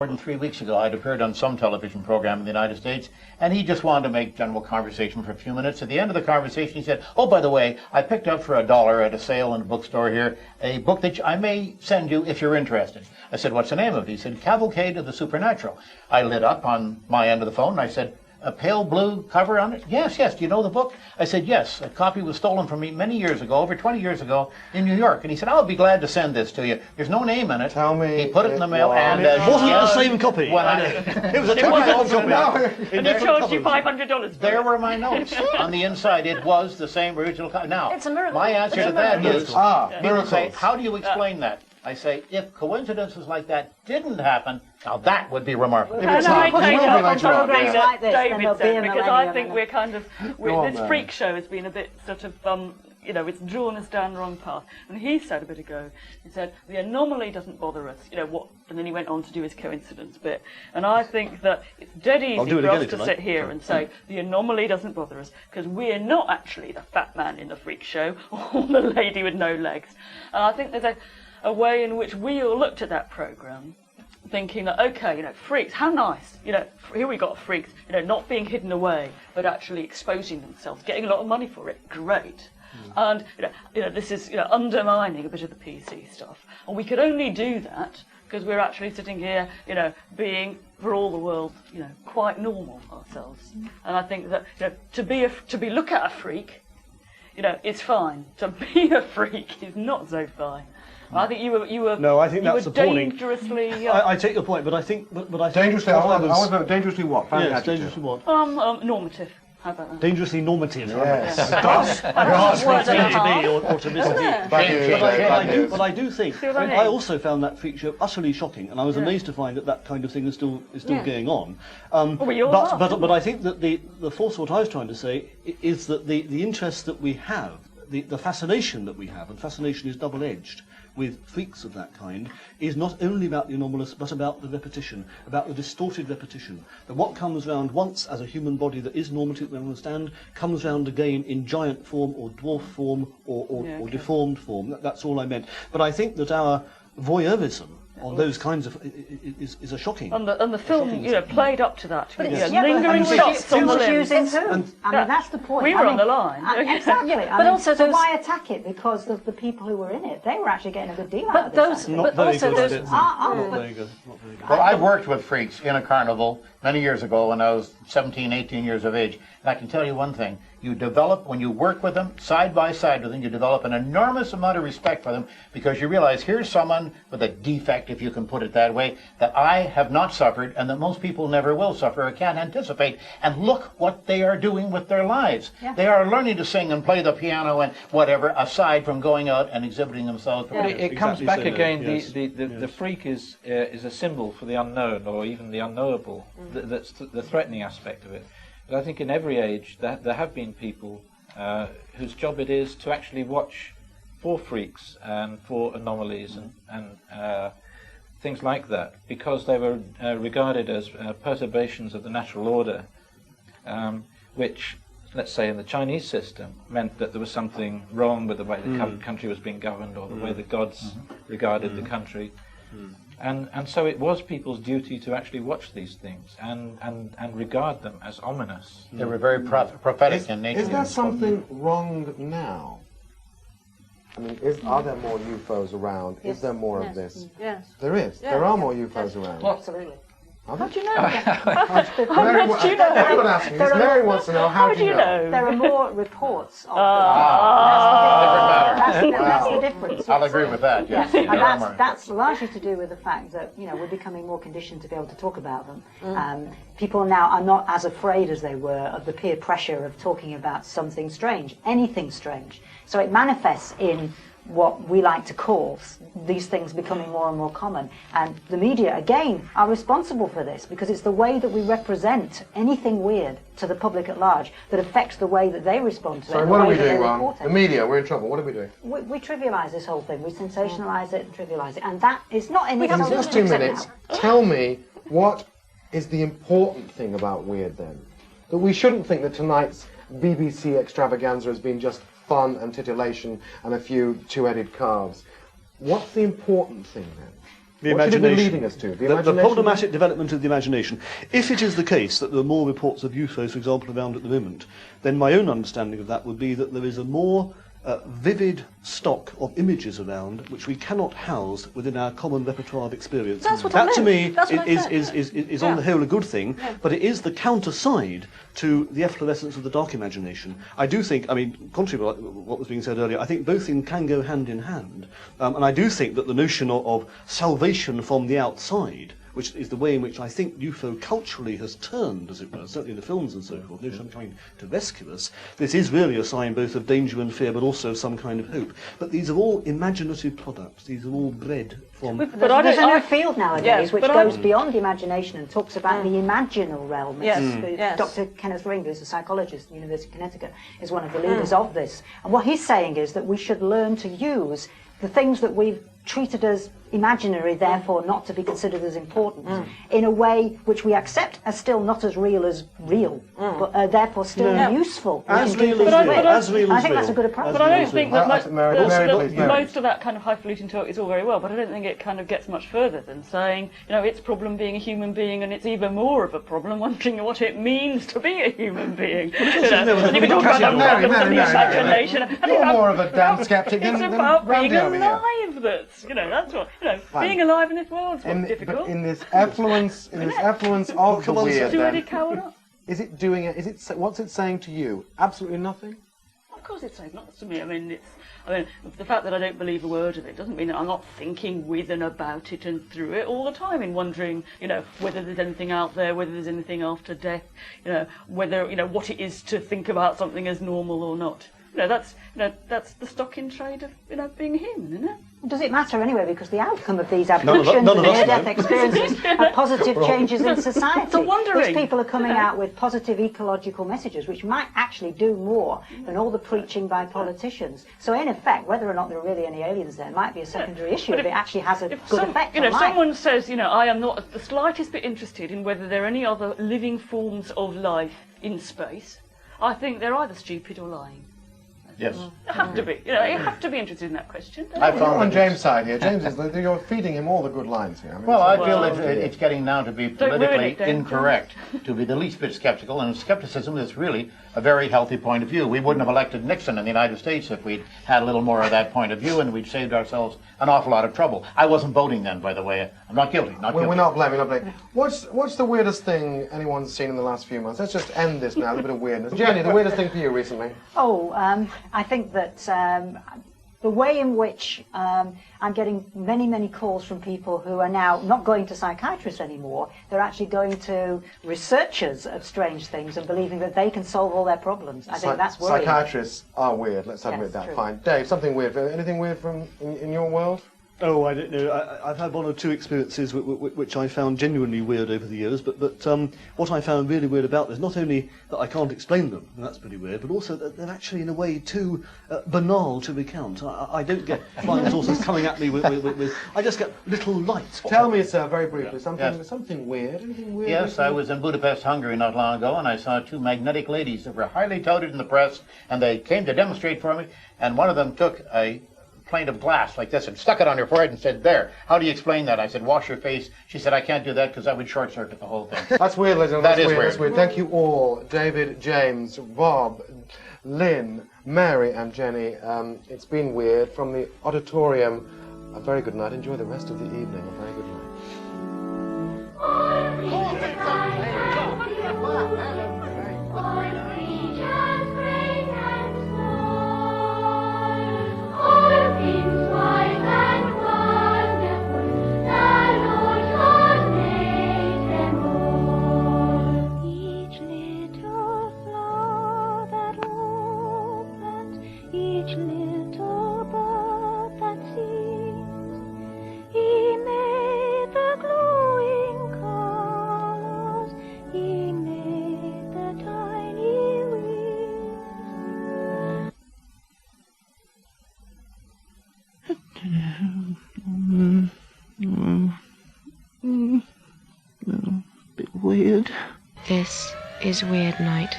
More than 3 weeks ago, I'd appeared on some television program in the United States, and he just wanted to make general conversation for a few minutes. At the end of the conversation, he said, "Oh, by the way, I picked up for $1 at a sale in a bookstore here a book that I may send you if you're interested." I said, "What's the name of it?" He said, "Cavalcade of the Supernatural." I lit up on my end of the phone, and I said, "A pale blue cover on it?" Yes. Do you know the book?" I said, "Yes. A copy was stolen from me many years ago, over 20 years ago, in New York." And he said, "I'll be glad to send this to you. There's no name in it." Tell me. He put it in the mail, and wasn't it the same copy? When it was a $20 copy. And they charged you $500. There were my notes on the inside. It was the same original copy. Now, it's a miracle. my answer to that is, people say, miracles. "How do you explain that?" I say, if coincidences like that didn't happen, now that would be remarkable. And I take up on programs like this, David then said, there'll be a because I millennium think and we're kind of, this freak show has been a bit sort of, it's drawn us down the wrong path. And he said a bit ago, he said, the anomaly doesn't bother us, and then he went on to do his coincidence bit. And I think that it's dead easy for us to sit here and say, the anomaly doesn't bother us, because we're not actually the fat man in the freak show, or the lady with no legs. And I think there's a way in which we all looked at that programme thinking that, okay, freaks, how nice, here we got freaks, not being hidden away, but actually exposing themselves, getting a lot of money for it, great. And, this is, undermining a bit of the PC stuff. And we could only do that because we're actually sitting here, being, for all the world, quite normal ourselves. And I think that, to look at a freak, it's fine. To be a freak is not so fine. I think you were. No, I think that's appalling. Dangerously. I take your point, but I think. But I think dangerously. I want to know dangerously what? Yes, dangerously what? Normative. How about that? Dangerously normative. Yes. Or to mislead. But I do think. I also found that feature utterly shocking, and I was amazed to find that kind of thing is still going on. But I think that the force of what I was trying to say is that the interest that we have, the fascination that we have, and fascination is double-edged, with freaks of that kind, is not only about the anomalous, but about the repetition, about the distorted repetition. That what comes round once as a human body that is normative, we understand, comes round again in giant form or dwarf form or deformed form. That's all I meant. But I think that our voyeurism on those kinds of is a shocking. And the film, played up to that. But lingering shots on the limbs. I mean, that's the point. We were on the line. Exactly. But also, so why attack it? Because of the people who were in it. They were actually getting a good deal out of this. Not very good. Well, I've worked with freaks in a carnival many years ago when I was 17, 18 years of age. And I can tell you one thing. You develop, when you work with them, side by side with them, you develop an enormous amount of respect for them because you realize here's someone with a defect, if you can put it that way, that I have not suffered and that most people never will suffer or can't anticipate. And look what they are doing with their lives. Yeah. They are learning to sing and play the piano and whatever, aside from going out and exhibiting themselves. Yeah. It comes back again, the freak is a symbol for the unknown or even the unknowable. That's the threatening aspect of it. But I think in every age there have been people whose job it is to actually watch for freaks and for anomalies and things like that, because they were regarded as perturbations of the natural order, which, let's say in the Chinese system, meant that there was something wrong with the way the country was being governed or the way the gods regarded the country. And so it was people's duty to actually watch these things and regard them as ominous. They were very prophetic in nature. Is there something wrong now? I mean, are there more UFOs around? Yes. Is there more of this? Yes. There is. Yeah. There are more UFOs around. Absolutely. How do you know? Everyone asking this. Mary wants to know, how do you know? There are more reports of that's the difference. I'll agree with that, yes. And that's largely to do with the fact that, we're becoming more conditioned to be able to talk about them. People now are not as afraid as they were of the peer pressure of talking about something strange, anything strange. So it manifests in what we like to call these things becoming more and more common. And the media, again, are responsible for this because it's the way that we represent anything weird to the public at large that affects the way that they respond to it. So what are we doing wrong? The media, we're in trouble. What are we doing? We trivialise this whole thing. We sensationalise it and trivialise it. And that is not anything... In just 2 minutes, tell me what is the important thing about weird then? That we shouldn't think that tonight's BBC extravaganza has been just fun and titillation and a few two-headed calves. What's the important thing then? The what should it imagination. be leading us to? The problematic development of the imagination. If it is the case that there are more reports of UFOs, for example, around at the moment, then my own understanding of that would be that there is a more vivid stock of images around which we cannot house within our common repertoire of experience. That's what that I to meant. me That's what I said. is on the whole a good thing, but it is the counter side to the efflorescence of the dark imagination. I do think, I mean, contrary to what was being said earlier, I think both things can go hand in hand. And I do think that the notion of salvation from the outside, which is the way in which I think UFO culturally has turned, as it were, certainly in the films and so forth, notion of coming to rescue us, this is really a sign both of danger and fear, but also of some kind of hope. But these are all imaginative products. These are all bred from... But there's a new field nowadays which goes beyond imagination and talks about the imaginal realm. Dr. Kenneth Ring, who's a psychologist at the University of Connecticut, is one of the leaders of this. And what he's saying is that we should learn to use the things that we've treated as imaginary, therefore not to be considered as important, in a way which we accept as still not as real, but therefore still useful. As real as real. As real as real. I think that's a good approach. But I don't think that Mary. most of that kind of highfalutin talk is all very well, but I don't think it kind of gets much further than saying, you know, it's a problem being a human being, and it's even more of a problem wondering what it means to be a human being. And you can talk about the problems of the imagination. You're more of a damn skeptic than It's about being Randy over here. alive that's, you know, that's what, you know, being alive in this world is what's difficult. But in this effluence, of the weird, then, is it doing it? Is it? What's it saying to you? Absolutely nothing. Of course, it's saying nothing to me. I mean, the fact that I don't believe a word of it doesn't mean that I'm not thinking with and about it and through it all the time, in wondering, you know, whether there's anything out there, whether there's anything after death, you know, whether, you know, what it is to think about something as normal or not. You know, that's the stock in trade of, you know, being human, isn't it? Does it matter anyway? Because the outcome of these abductions and near-death experiences are positive changes in society. It's a wondering. Which people are coming out with positive ecological messages, which might actually do more than all the preaching by politicians. So in effect, whether or not there are really any aliens there might be a secondary issue if it actually has a good effect on life. If someone says, you know, I am not the slightest bit interested in whether there are any other living forms of life in space, I think they're either stupid or lying. Yes. You have to be. You know, you have to be interested in that question. I found on James' side here. James is you're feeding him all the good lines here. I mean, well, I feel it's getting now to be politically incorrect, to be the least bit skeptical, and skepticism is really a very healthy point of view. We wouldn't have elected Nixon in the United States if we'd had a little more of that point of view, and we'd saved ourselves an awful lot of trouble. I wasn't voting then, by the way. I'm not guilty. We're not blaming. What's the weirdest thing anyone's seen in the last few months? Let's just end this now. A little bit of weirdness. Jenny, the weirdest thing for you recently? I think that the way in which I'm getting many calls from people who are now not going to psychiatrists anymore. They're actually going to researchers of strange things and believing that they can solve all their problems. I think that's worrying. Psychiatrists are weird. Let's admit that. True. Fine. Dave, something weird. Anything weird from in your world? Oh, I don't know. I've had one or two experiences which I found genuinely weird over the years, but what I found really weird about this, not only that I can't explain them, and that's pretty weird, but also that they're actually in a way too banal to recount. I don't get flying saucers coming at me with I just get little light. Tell me, sir, very briefly, something weird. Anything weird? Yes, I was in Budapest, Hungary not long ago, and I saw two magnetic ladies that were highly touted in the press, and they came to demonstrate for me, and one of them took a plane of glass like this and stuck it on her forehead and said, "There, how do you explain that?" I said, "Wash your face." She said, "I can't do that because I would short circuit the whole thing." That's weird, ladies and gentlemen. That's weird. Thank you all, David, James, Bob, Lynn, Mary and Jenny. It's been weird. From the auditorium, a very good night. Enjoy the rest of the evening. A very good night. Each little bird that sings, he made the glowing colors, he made the tiny wings. A bit weird. This is Weird Night.